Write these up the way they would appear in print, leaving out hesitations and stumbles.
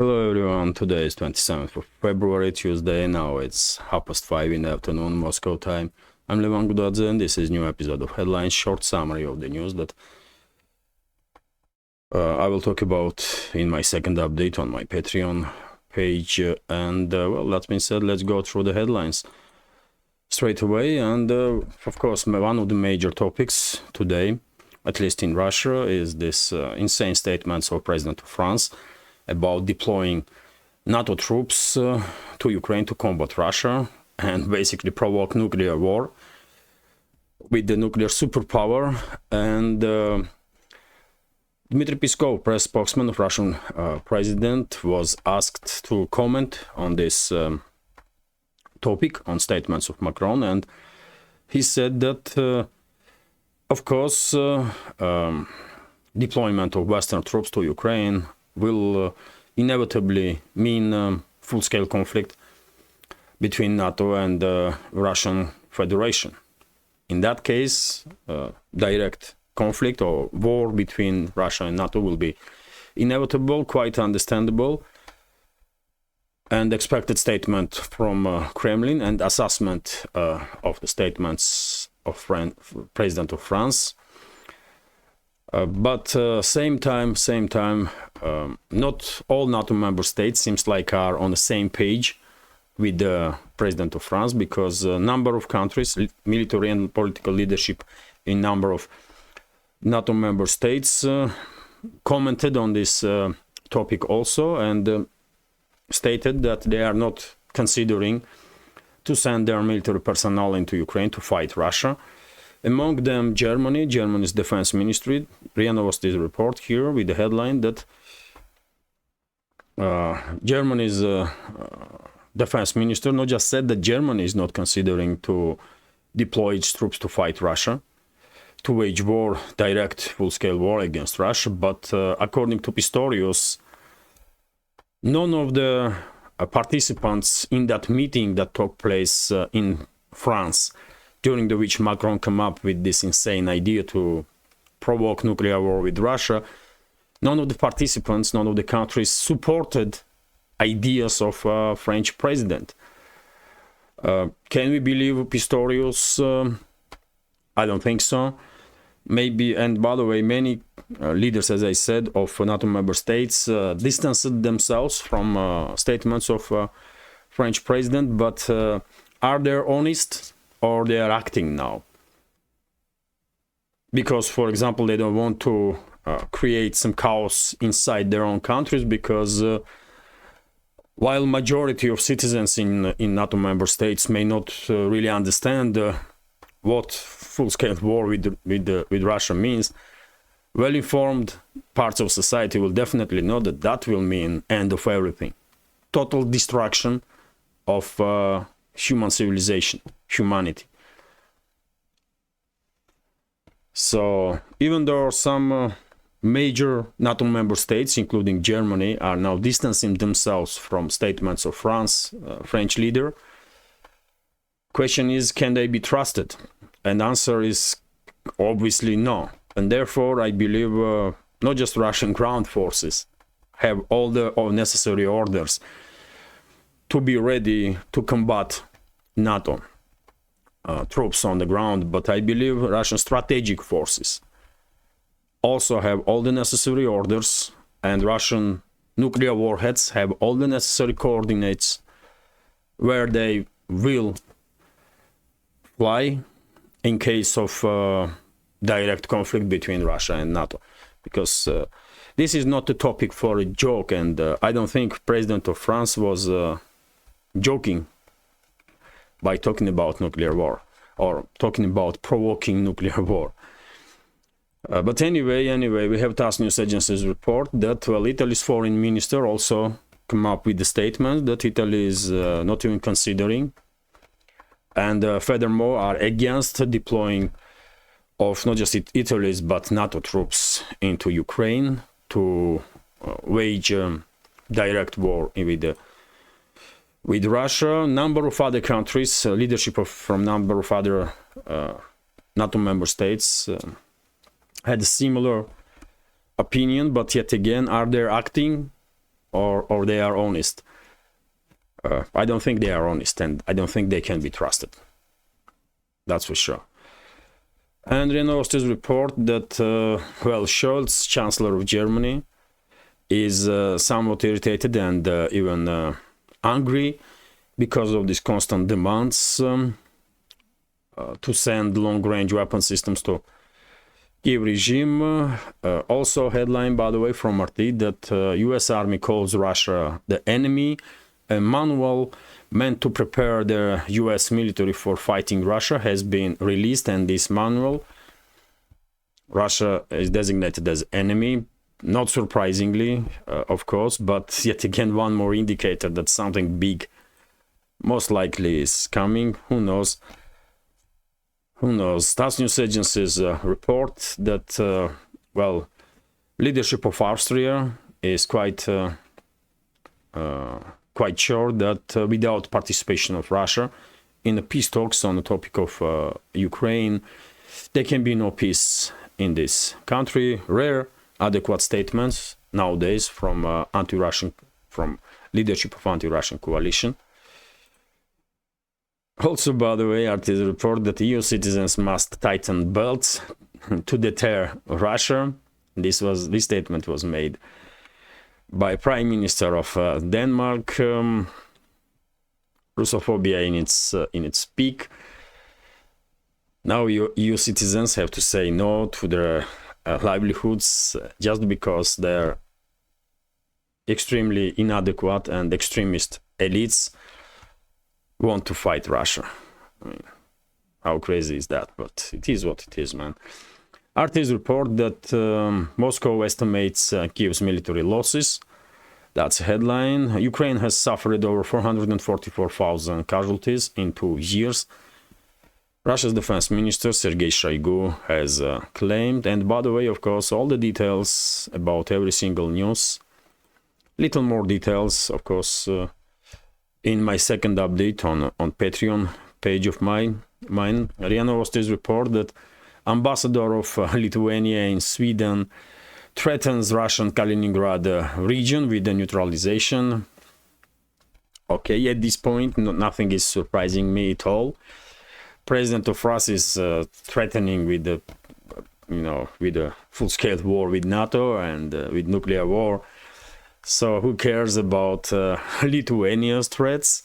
Hello everyone, today is 27th of February, Tuesday. Now it's 5:30 in the afternoon, Moscow time. I'm Levan Gudadze and this is new episode of Headlines, short summary of the news that I will talk about in my second update on my Patreon page. Well, that being said, let's go through the headlines straight away. And of course, one of the major topics today, at least in Russia, is this insane statements of President of France about deploying NATO troops to Ukraine to combat Russia and basically provoke nuclear war with the nuclear superpower. And Dmitry Peskov, press spokesman of Russian president, was asked to comment on this topic, on statements of Macron, and he said that, of course, deployment of Western troops to Ukraine will inevitably mean full-scale conflict between NATO and the Russian Federation. In that case, direct conflict or war between Russia and NATO will be inevitable, quite understandable, and expected statement from Kremlin and assessment of the statements of President of France. But same time, not all NATO member states seems like are on the same page with the President of France, because a number of countries, military and political leadership in number of NATO member states commented on this topic also, and stated that they are not considering to send their military personnel into Ukraine to fight Russia. Among them, Germany's defense ministry, RIA Novosti's report here with the headline that Germany's defense minister not just said that Germany is not considering to deploy its troops to fight Russia, to wage war, direct full-scale war against Russia, but according to Pistorius, none of the participants in that meeting that took place in France, during which Macron came up with this insane idea to provoke nuclear war with Russia, none of the participants, none of the countries supported ideas of French president. Can we believe Pistorius? I don't think so. Maybe, and by the way, many leaders, as I said, of NATO member states distanced themselves from statements of French president, but are they honest? Or they are acting now? Because, for example, they don't want to create some chaos inside their own countries, because while majority of citizens in NATO member states may not really understand what full-scale war with Russia means, well-informed parts of society will definitely know that that will mean end of everything, total destruction of human civilization, humanity. So even though some major NATO member states, including Germany, are now distancing themselves from statements of French leader, question is, can they be trusted? And answer is obviously no. And therefore, I believe not just Russian ground forces have all the necessary orders to be ready to combat NATO troops on the ground, but I believe Russian strategic forces also have all the necessary orders, and Russian nuclear warheads have all the necessary coordinates where they will fly in case of direct conflict between Russia and NATO. Because this is not a topic for a joke, and I don't think President of France was joking by talking about nuclear war or talking about provoking nuclear war. But anyway, we have TASS News Agency's report that, well, Italy's foreign minister also come up with the statement that Italy is not even considering, and furthermore are against deploying of not just Italy's but NATO troops into Ukraine to wage direct war with Russia. Number of other countries, leadership from number of other NATO member states had a similar opinion, but yet again, are they acting or they are honest. I don't think they are honest, and I don't think they can be trusted. That's for sure. And Renostis report that, well, Scholz, Chancellor of Germany, is somewhat irritated and even angry because of these constant demands to send long-range weapon systems to Kiev regime. Also headline, by the way, from RT that US Army calls Russia the enemy. A manual meant to prepare the US military for fighting Russia has been released, and this manual, Russia is designated as enemy. Not surprisingly, of course, but yet again one more indicator that something big most likely is coming. Who knows? Who knows? TASS news agencies report that, well, leadership of Austria is quite sure that without participation of Russia in the peace talks on the topic of Ukraine, there can be no peace in this country. Rare adequate statements nowadays from from leadership of anti-Russian coalition. Also, by the way, RT report that EU citizens must tighten belts to deter Russia. This statement was made by Prime Minister of Denmark. Russophobia in its peak. Now EU citizens have to say no to their livelihoods just because they're extremely inadequate and extremist elites want to fight Russia. I mean, how crazy is that? But it is what it is, man. RT's report that Moscow estimates Kiev's military losses. That's a headline. Ukraine has suffered over 444,000 casualties in 2 years. Russia's defense minister Sergei Shoigu has claimed, and by the way, of course, all the details about every single news, little more details, of course, in my second update on Patreon page of mine. RIA Novosti's report that ambassador of Lithuania in Sweden threatens Russian Kaliningrad region with the neutralization. Okay, at this point, nothing is surprising me at all. President of Russia is threatening with the, with a full-scale war with NATO and with nuclear war. So who cares about Lithuania's threats?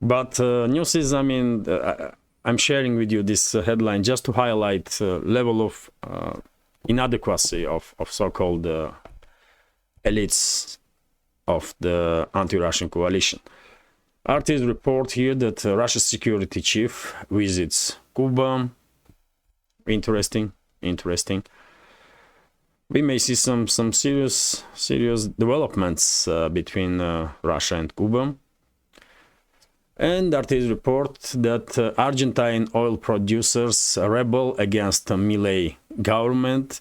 But news is, I'm sharing with you this headline just to highlight level of inadequacy of so-called elites of the anti-Russian coalition. RT's report here that Russia's security chief visits Cuba. Interesting. We may see some serious developments between Russia and Cuba. And RT's report that Argentine oil producers rebel against the Milei government.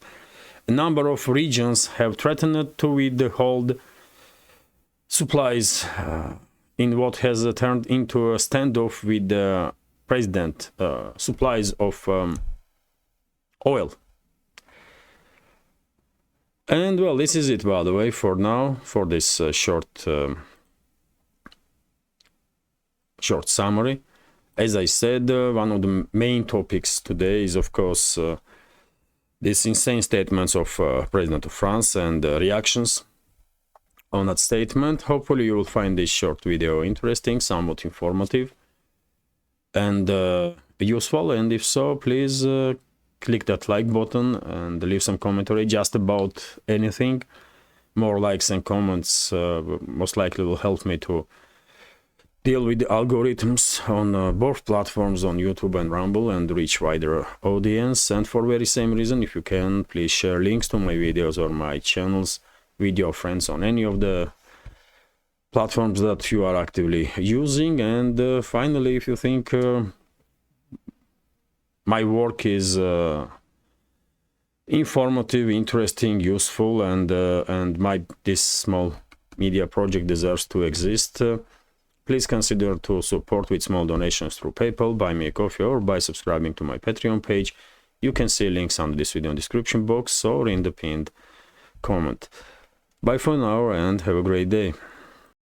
A number of regions have threatened to withhold supplies in what has turned into a standoff with the president, supplies of oil. And well, this is it, by the way, for now, for this short summary. As I said, one of the main topics today is, of course, these insane statements of President of France and reactions on that statement. Hopefully you will find this short video interesting, somewhat informative and useful, and if so, please click that like button and leave some commentary just about anything. More likes and comments most likely will help me to deal with the algorithms on both platforms, on YouTube and Rumble, and reach wider audience. And for very same reason, if you can, please share links to my videos or my channels with your friends on any of the platforms that you are actively using. And finally, if you think my work is informative, interesting, useful, and this small media project deserves to exist, please consider to support with small donations through PayPal, buy me a coffee, or by subscribing to my Patreon page. You can see links under this video in the description box or in the pinned comment. Bye for now and have a great day.